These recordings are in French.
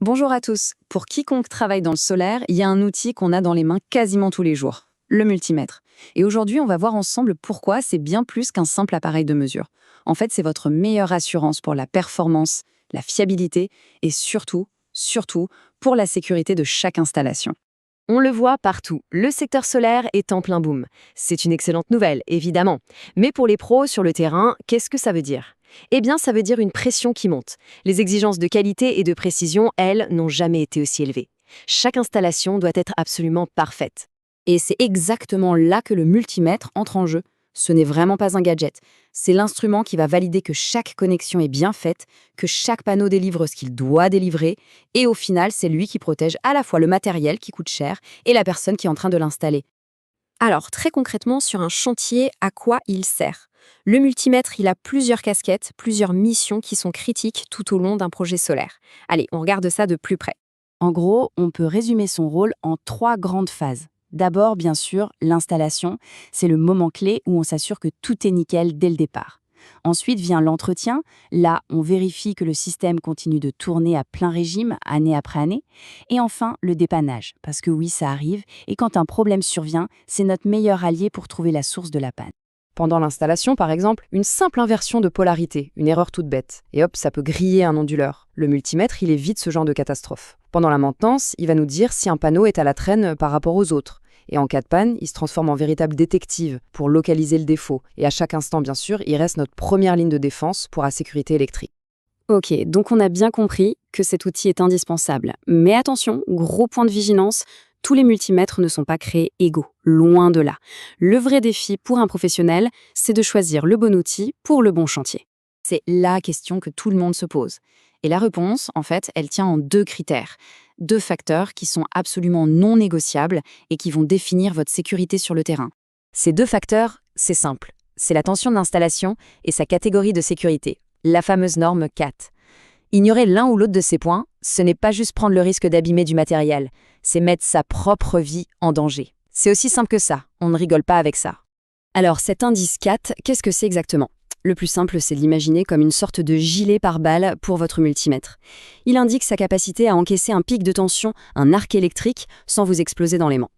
Bonjour à tous. Pour quiconque travaille dans le solaire, il y a un outil qu'on a dans les mains quasiment tous les jours, le multimètre. Et aujourd'hui, on va voir ensemble pourquoi c'est bien plus qu'un simple appareil de mesure. En fait, c'est votre meilleure assurance pour la performance, la fiabilité et surtout, pour la sécurité de chaque installation. On le voit partout, le secteur solaire est en plein boom. C'est une excellente nouvelle, évidemment. Mais pour les pros sur le terrain, qu'est-ce que ça veut dire? Eh bien, ça veut dire une pression qui monte. Les exigences de qualité et de précision, elles, n'ont jamais été aussi élevées. Chaque installation doit être absolument parfaite. Et c'est exactement là que le multimètre entre en jeu. Ce n'est vraiment pas un gadget. C'est l'instrument qui va valider que chaque connexion est bien faite, que chaque panneau délivre ce qu'il doit délivrer, et au final, c'est lui qui protège à la fois le matériel qui coûte cher et la personne qui est en train de l'installer. Alors, très concrètement, sur un chantier, à quoi il sert? Le multimètre, il a plusieurs casquettes, plusieurs missions qui sont critiques tout au long d'un projet solaire. Allez, on regarde ça de plus près. En gros, on peut résumer son rôle en 3 grandes phases. D'abord, bien sûr, l'installation. C'est le moment clé où on s'assure que tout est nickel dès le départ. Ensuite vient l'entretien. Là, on vérifie que le système continue de tourner à plein régime, année après année. Et enfin, le dépannage. Parce que oui, ça arrive. Et quand un problème survient, c'est notre meilleur allié pour trouver la source de la panne. Pendant l'installation, par exemple, une simple inversion de polarité, une erreur toute bête, et hop, ça peut griller un onduleur. Le multimètre, il évite ce genre de catastrophe. Pendant la maintenance, il va nous dire si un panneau est à la traîne par rapport aux autres. Et en cas de panne, il se transforme en véritable détective pour localiser le défaut. Et à chaque instant, bien sûr, il reste notre première ligne de défense pour la sécurité électrique. Ok, donc on a bien compris que cet outil est indispensable. Mais attention, gros point de vigilance, tous les multimètres ne sont pas créés égaux, loin de là. Le vrai défi pour un professionnel, c'est de choisir le bon outil pour le bon chantier. C'est la question que tout le monde se pose. Et la réponse, en fait, elle tient en 2 critères. 2 facteurs qui sont absolument non négociables et qui vont définir votre sécurité sur le terrain. Ces 2 facteurs, c'est simple. C'est la tension d'installation et sa catégorie de sécurité, la fameuse norme CAT. Ignorer l'un ou l'autre de ces points, ce n'est pas juste prendre le risque d'abîmer du matériel, c'est mettre sa propre vie en danger. C'est aussi simple que ça, on ne rigole pas avec ça. Alors cet indice CAT, qu'est-ce que c'est exactement? Le plus simple, c'est de l'imaginer comme une sorte de gilet pare-balles pour votre multimètre. Il indique sa capacité à encaisser un pic de tension, un arc électrique, sans vous exploser dans les mains.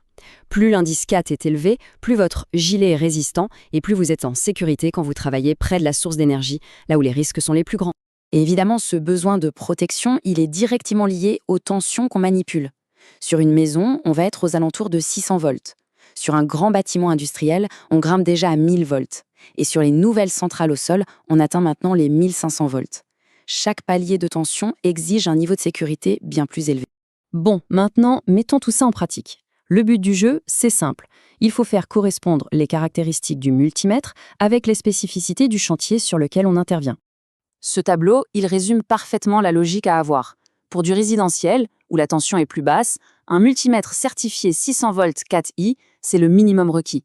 Plus l'indice CAT est élevé, plus votre gilet est résistant et plus vous êtes en sécurité quand vous travaillez près de la source d'énergie, là où les risques sont les plus grands. Et évidemment, ce besoin de protection, il est directement lié aux tensions qu'on manipule. Sur une maison, on va être aux alentours de 600 volts. Sur un grand bâtiment industriel, on grimpe déjà à 1000 volts. Et sur les nouvelles centrales au sol, on atteint maintenant les 1500 volts. Chaque palier de tension exige un niveau de sécurité bien plus élevé. Bon, maintenant, mettons tout ça en pratique. Le but du jeu, c'est simple. Il faut faire correspondre les caractéristiques du multimètre avec les spécificités du chantier sur lequel on intervient. Ce tableau, il résume parfaitement la logique à avoir. Pour du résidentiel, où la tension est plus basse, un multimètre certifié 600 volts 4i, c'est le minimum requis.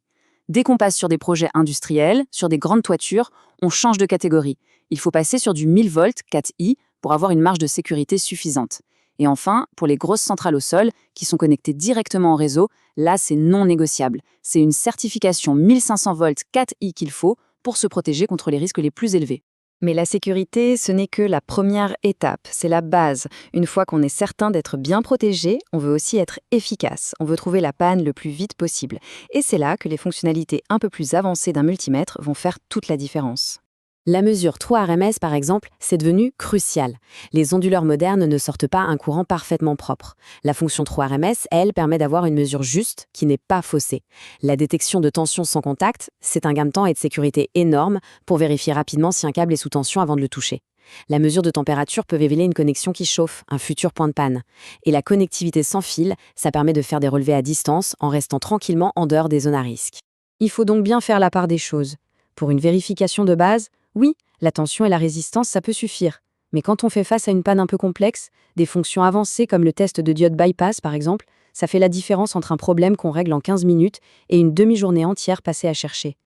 Dès qu'on passe sur des projets industriels, sur des grandes toitures, on change de catégorie. Il faut passer sur du 1000 volts 4i pour avoir une marge de sécurité suffisante. Et enfin, pour les grosses centrales au sol, qui sont connectées directement au réseau, là c'est non négociable. C'est une certification 1500 volts 4i qu'il faut pour se protéger contre les risques les plus élevés. Mais la sécurité, ce n'est que la première étape, c'est la base. Une fois qu'on est certain d'être bien protégé, on veut aussi être efficace. On veut trouver la panne le plus vite possible. Et c'est là que les fonctionnalités un peu plus avancées d'un multimètre vont faire toute la différence. La mesure 3 RMS, par exemple, c'est devenu crucial. Les onduleurs modernes ne sortent pas un courant parfaitement propre. La fonction 3 RMS, elle, permet d'avoir une mesure juste qui n'est pas faussée. La détection de tension sans contact, c'est un gain de temps et de sécurité énorme pour vérifier rapidement si un câble est sous tension avant de le toucher. La mesure de température peut révéler une connexion qui chauffe, un futur point de panne. Et la connectivité sans fil, ça permet de faire des relevés à distance en restant tranquillement en dehors des zones à risque. Il faut donc bien faire la part des choses. Pour une vérification de base, oui, la tension et la résistance, ça peut suffire. Mais quand on fait face à une panne un peu complexe, des fonctions avancées comme le test de diode bypass par exemple, ça fait la différence entre un problème qu'on règle en 15 minutes et une demi-journée entière passée à chercher.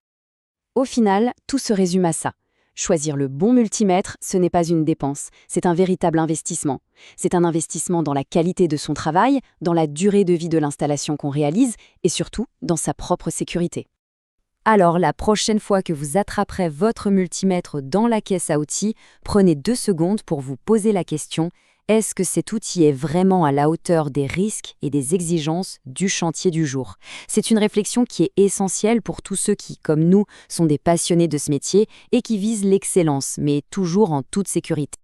Au final, tout se résume à ça. Choisir le bon multimètre, ce n'est pas une dépense, c'est un véritable investissement. C'est un investissement dans la qualité de son travail, dans la durée de vie de l'installation qu'on réalise et surtout dans sa propre sécurité. Alors, la prochaine fois que vous attraperez votre multimètre dans la caisse à outils, prenez 2 secondes pour vous poser la question: Est-ce que cet outil est vraiment à la hauteur des risques et des exigences du chantier du jour? C'est une réflexion qui est essentielle pour tous ceux qui, comme nous, sont des passionnés de ce métier et qui visent l'excellence, mais toujours en toute sécurité.